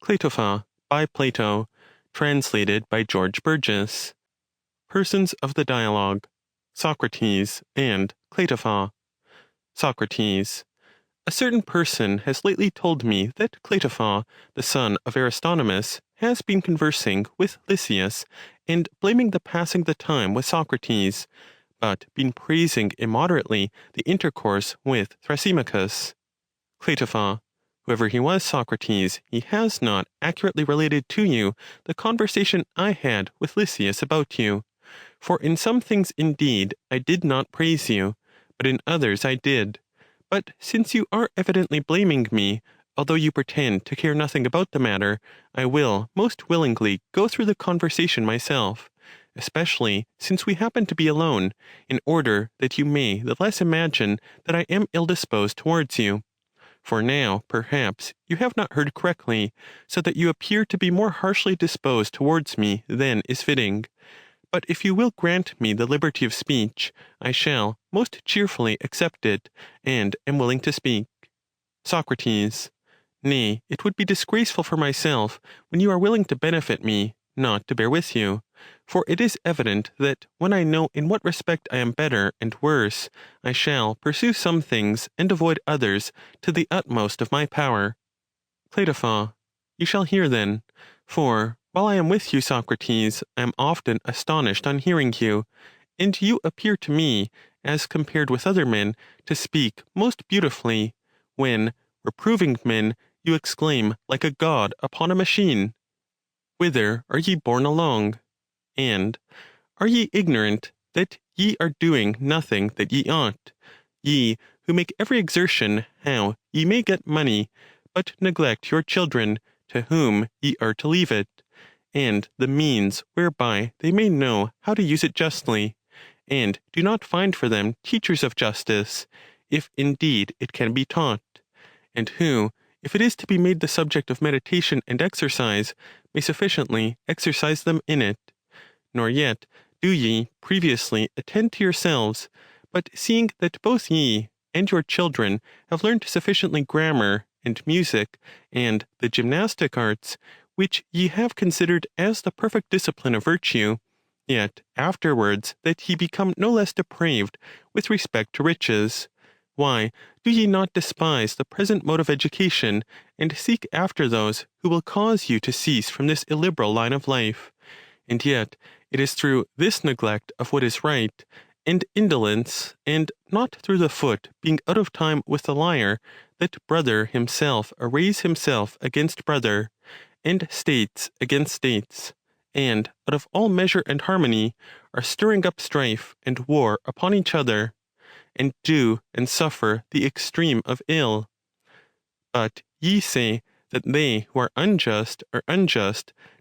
Clitopho by Plato, translated by George Burgess. Persons of the dialogue: Socrates and Clitopho. Socrates. A certain person has lately told me that Clitopho, the son of Aristonomus, has been conversing with Lysias, and blaming the passing the time with Socrates, but been praising immoderately the intercourse with Thrasymachus. Clitopho. Whoever he was, Socrates, he has not accurately related to you the conversation I had with Lysias about you. For in some things indeed I did not praise you, but in others I did. But since you are evidently blaming me, although you pretend to care nothing about the matter, I will most willingly go through the conversation myself, especially since we happen to be alone, in order that you may the less imagine that I am ill-disposed towards you. For now, perhaps, you have not heard correctly, so that you appear to be more harshly disposed towards me than is fitting. But if you will grant me the liberty of speech, I shall most cheerfully accept it, and am willing to speak. Socrates. Nay, it would be disgraceful for myself, when you are willing to benefit me, not to bear with you. For it is evident that, when I know in what respect I am better and worse, I shall pursue some things and avoid others to the utmost of my power. Clitopho. You shall hear then. For, while I am with you, Socrates, I am often astonished on hearing you, and you appear to me, as compared with other men, to speak most beautifully, when, reproving men, you exclaim like a god upon a machine, "Whither are ye borne along?" And, "Are ye ignorant that ye are doing nothing that ye ought, ye who make every exertion how ye may get money, but neglect your children, to whom ye are to leave it, and the means whereby they may know how to use it justly, and do not find for them teachers of justice, if indeed it can be taught, and who, if it is to be made the subject of meditation and exercise, may sufficiently exercise them in it. Nor yet do ye previously attend to yourselves, but seeing that both ye and your children have learned sufficiently grammar, and music, and the gymnastic arts, which ye have considered as the perfect discipline of virtue, yet afterwards that ye become no less depraved with respect to riches, why do ye not despise the present mode of education, and seek after those who will cause you to cease from this illiberal line of life? And yet it is through this neglect of what is right, and indolence, and not through the foot being out of time with the lyre, that brother himself arrays himself against brother, and states against states, and, out of all measure and harmony, are stirring up strife and war upon each other, and do and suffer the extreme of ill. But ye say that they who are unjust,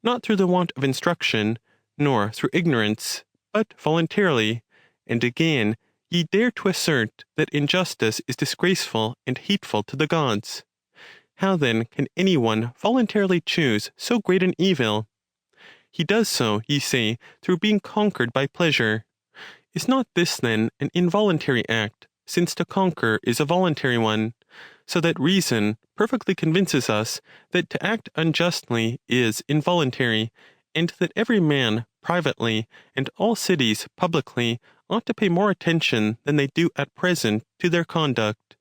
not through the want of instruction, nor through ignorance, but voluntarily, and again ye dare to assert that injustice is disgraceful and hateful to the gods. How then can any one voluntarily choose so great an evil? He does so, ye say, through being conquered by pleasure. Is not this then an involuntary act, since to conquer is a voluntary one, so that reason perfectly convinces us that to act unjustly is involuntary, and that every man privately, and all cities publicly, ought to pay more attention than they do at present to their conduct?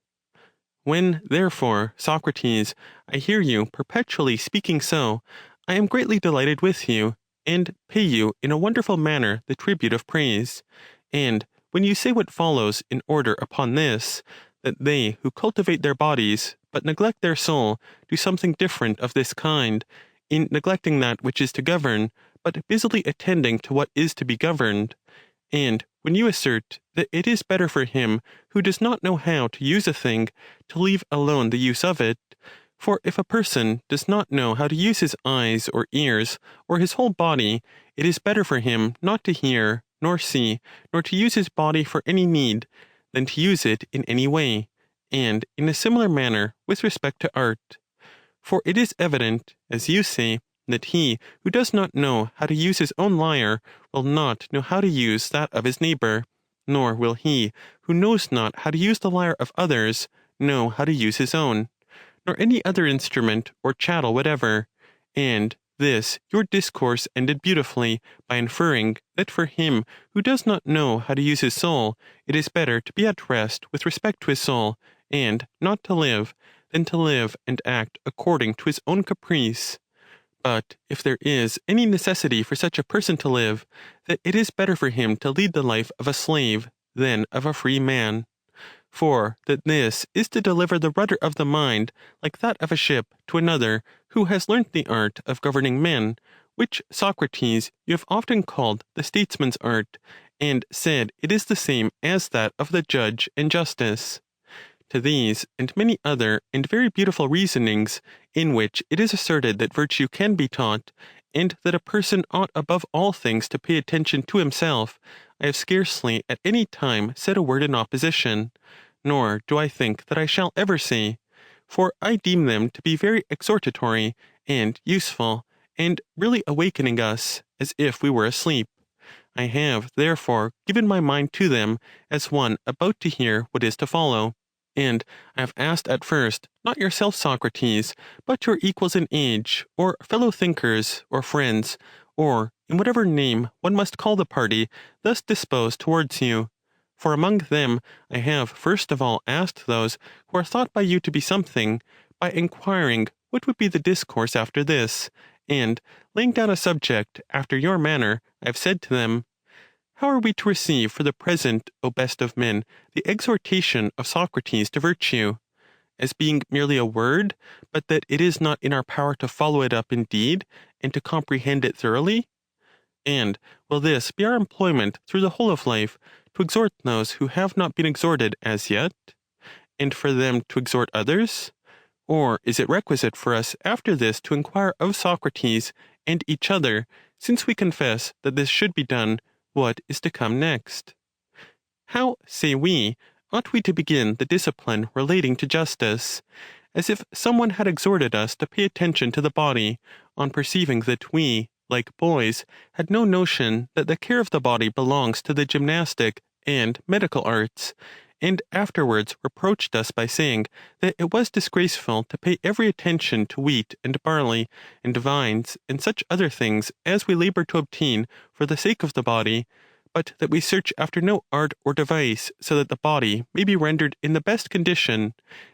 When, therefore, Socrates, I hear you perpetually speaking so, I am greatly delighted with you, and pay you in a wonderful manner the tribute of praise. And when you say what follows in order upon this, that they who cultivate their bodies, but neglect their soul, do something different of this kind, in neglecting that which is to govern, but busily attending to what is to be governed, and when you assert that it is better for him who does not know how to use a thing to leave alone the use of it, for if a person does not know how to use his eyes or ears, or his whole body, it is better for him not to hear, nor see, nor to use his body for any need, than to use it in any way, and in a similar manner with respect to art. For it is evident, as you say, that he who does not know how to use his own lyre will not know how to use that of his neighbor, nor will he who knows not how to use the lyre of others know how to use his own, nor any other instrument or chattel whatever, And this your discourse ended beautifully by inferring that for him who does not know how to use his soul, it is better to be at rest with respect to his soul, and not to live, than to live and act according to his own caprice. But if there is any necessity for such a person to live, that it is better for him to lead the life of a slave than of a free man. For that this is to deliver the rudder of the mind, like that of a ship, to another who has learnt the art of governing men, which, Socrates, you have often called the statesman's art, and said it is the same as that of the judge and justice. To these and many other and very beautiful reasonings, in which it is asserted that virtue can be taught, and that a person ought above all things to pay attention to himself, I have scarcely at any time said a word in opposition, nor do I think that I shall ever say, for I deem them to be very exhortatory and useful, and really awakening us, as if we were asleep. I have, therefore, given my mind to them, as one about to hear what is to follow. And I have asked at first, not yourself, Socrates, but your equals in age, or fellow thinkers, or friends, or in whatever name one must call the party thus disposed towards you. For among them I have first of all asked those who are thought by you to be something, by inquiring what would be the discourse after this, and, laying down a subject after your manner, I have said to them, how are we to receive for the present, O best of men, the exhortation of Socrates to virtue? As being merely a word, but that it is not in our power to follow it up in deed, and to comprehend it thoroughly? And will this be our employment through the whole of life, to exhort those who have not been exhorted as yet, and for them to exhort others? Or is it requisite for us after this to inquire of Socrates and each other, since we confess that this should be done, what is to come next? How, say we, ought we to begin the discipline relating to justice? As if someone had exhorted us to pay attention to the body, on perceiving that we, like boys, had no notion that the care of the body belongs to the gymnastic and medical arts, and afterwards reproached us by saying that it was disgraceful to pay every attention to wheat and barley, and vines, and such other things as we labor to obtain for the sake of the body, but that we search after no art or device, so that the body may be rendered in the best condition,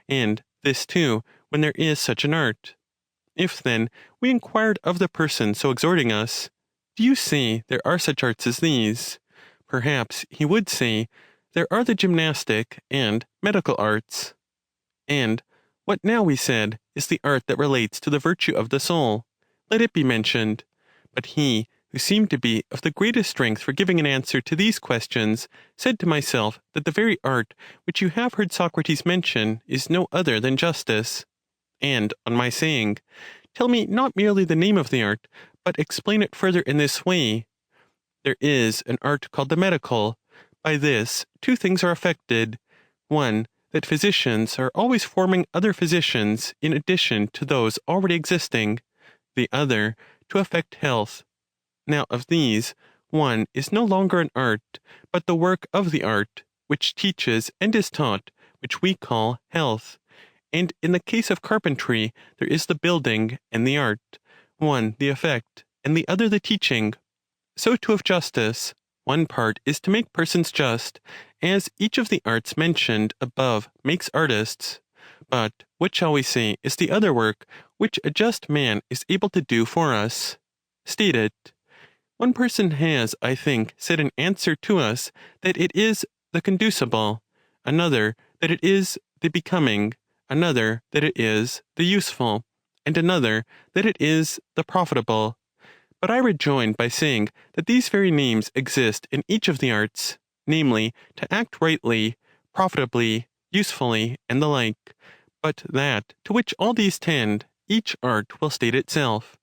and this too, when there is such an art. If, then, we inquired of the person so exhorting us, do you say there are such arts as these? Perhaps he would say, there are the gymnastic and medical arts. And what now, we said, is the art that relates to the virtue of the soul? Let it be mentioned. But he, who seemed to be of the greatest strength for giving an answer to these questions, said to myself that the very art which you have heard Socrates mention is no other than justice. And, on my saying, tell me not merely the name of the art, but explain it further in this way. There is an art called the medical. By this, two things are effected. One, that physicians are always forming other physicians in addition to those already existing. The other, to affect health. Now of these, one is no longer an art, but the work of the art, which teaches and is taught, which we call health. And in the case of carpentry, there is the building and the art, one the effect, and the other the teaching. So too of justice, one part is to make persons just, as each of the arts mentioned above makes artists. But what shall we say is the other work, which a just man is able to do for us? State it. One person has, I think, said in answer to us that it is the conducible, another that it is the becoming, another that it is the useful, and another that it is the profitable. But I rejoined by saying that these very names exist in each of the arts, namely, to act rightly, profitably, usefully, and the like, but that to which all these tend, each art will state itself.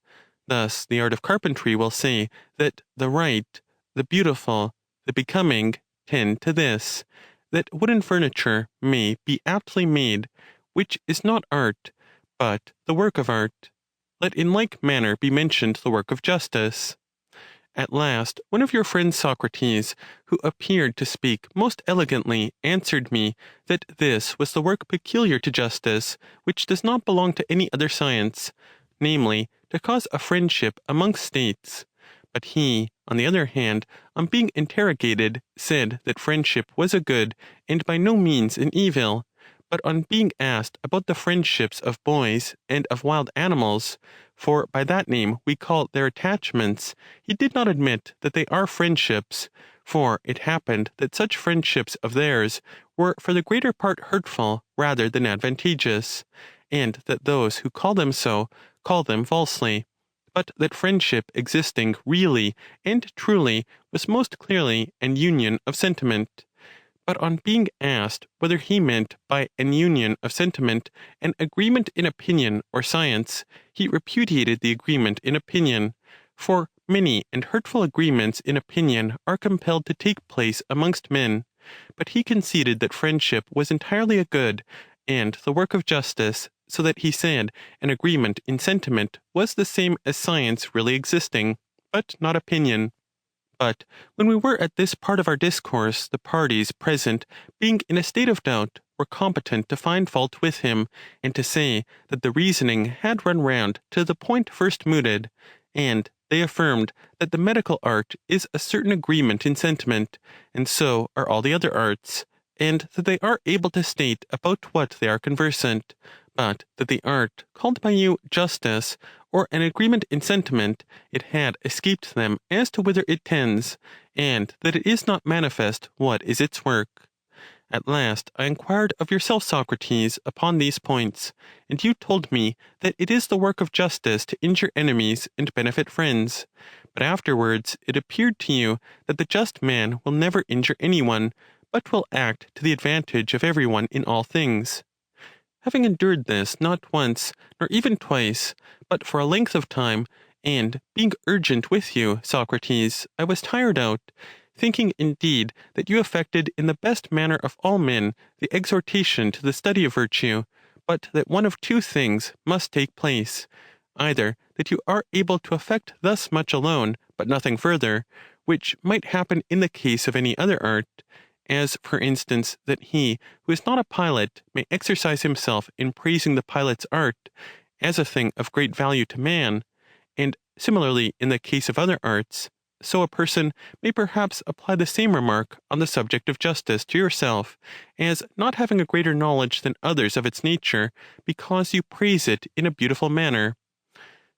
Thus the art of carpentry will say that the right, the beautiful, the becoming tend to this, that wooden furniture may be aptly made, which is not art, but the work of art. Let in like manner be mentioned the work of justice. At last, one of your friends, Socrates, who appeared to speak most elegantly, answered me that this was the work peculiar to justice, which does not belong to any other science, namely, to cause a friendship amongst states. But he, on the other hand, on being interrogated, said that friendship was a good, and by no means an evil. But on being asked about the friendships of boys and of wild animals, for by that name we call their attachments, he did not admit that they are friendships, for it happened that such friendships of theirs were for the greater part hurtful rather than advantageous, and that those who call them so call them falsely, but that friendship existing really and truly was most clearly an union of sentiment. But on being asked whether he meant by an union of sentiment an agreement in opinion or science, he repudiated the agreement in opinion, for many and hurtful agreements in opinion are compelled to take place amongst men. But he conceded that friendship was entirely a good, and the work of justice, so that he said an agreement in sentiment was the same as science really existing, but not opinion. But when we were at this part of our discourse, the parties present, being in a state of doubt, were competent to find fault with him, and to say that the reasoning had run round to the point first mooted, and they affirmed that the medical art is a certain agreement in sentiment, and so are all the other arts, and that they are able to state about what they are conversant, but that the art called by you justice, or an agreement in sentiment, it had escaped them as to whither it tends, and that it is not manifest what is its work. At last I inquired of yourself, Socrates, upon these points, and you told me that it is the work of justice to injure enemies and benefit friends. But afterwards it appeared to you that the just man will never injure anyone, but will act to the advantage of everyone in all things. Having endured this not once, nor even twice, but for a length of time, and being urgent with you, Socrates, I was tired out, thinking indeed that you affected in the best manner of all men the exhortation to the study of virtue, but that one of two things must take place: either that you are able to effect thus much alone, but nothing further, which might happen in the case of any other art, as, for instance, that he who is not a pilot may exercise himself in praising the pilot's art as a thing of great value to man, and similarly in the case of other arts, so a person may perhaps apply the same remark on the subject of justice to yourself, as not having a greater knowledge than others of its nature, because you praise it in a beautiful manner.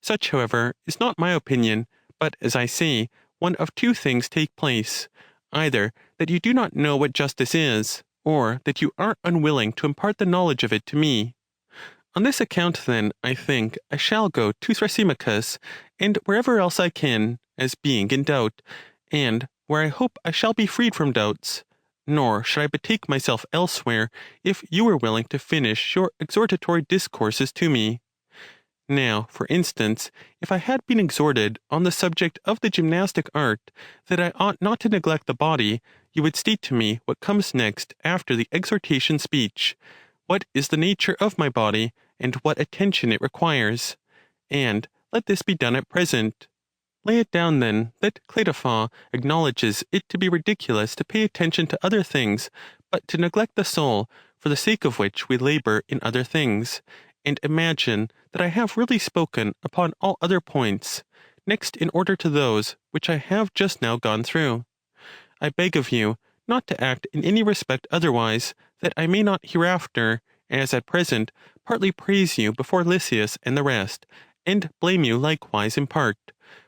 Such, however, is not my opinion, but, as I say, one of two things take place: either that you do not know what justice is, or that you are unwilling to impart the knowledge of it to me. On this account, then, I think I shall go to Thrasymachus, and wherever else I can, as being in doubt, and where I hope I shall be freed from doubts. Nor should I betake myself elsewhere, if you were willing to finish your exhortatory discourses to me. Now, for instance, if I had been exhorted on the subject of the gymnastic art, that I ought not to neglect the body, you would state to me what comes next after the exhortation speech: what is the nature of my body, and what attention it requires. And let this be done at present. Lay it down, then, that Clitophon acknowledges it to be ridiculous to pay attention to other things, but to neglect the soul, for the sake of which we labor in other things, and imagine that I have really spoken upon all other points, next in order to those which I have just now gone through. I beg of you not to act in any respect otherwise, that I may not hereafter, as at present, partly praise you before Lysias and the rest, and blame you likewise in part.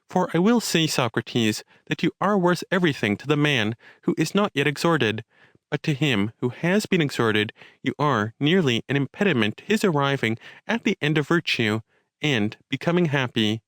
For I will say, Socrates, that you are worth everything to the man who is not yet exhorted, but to him who has been exhorted you are nearly an impediment to his arriving at the end of virtue, and becoming happy.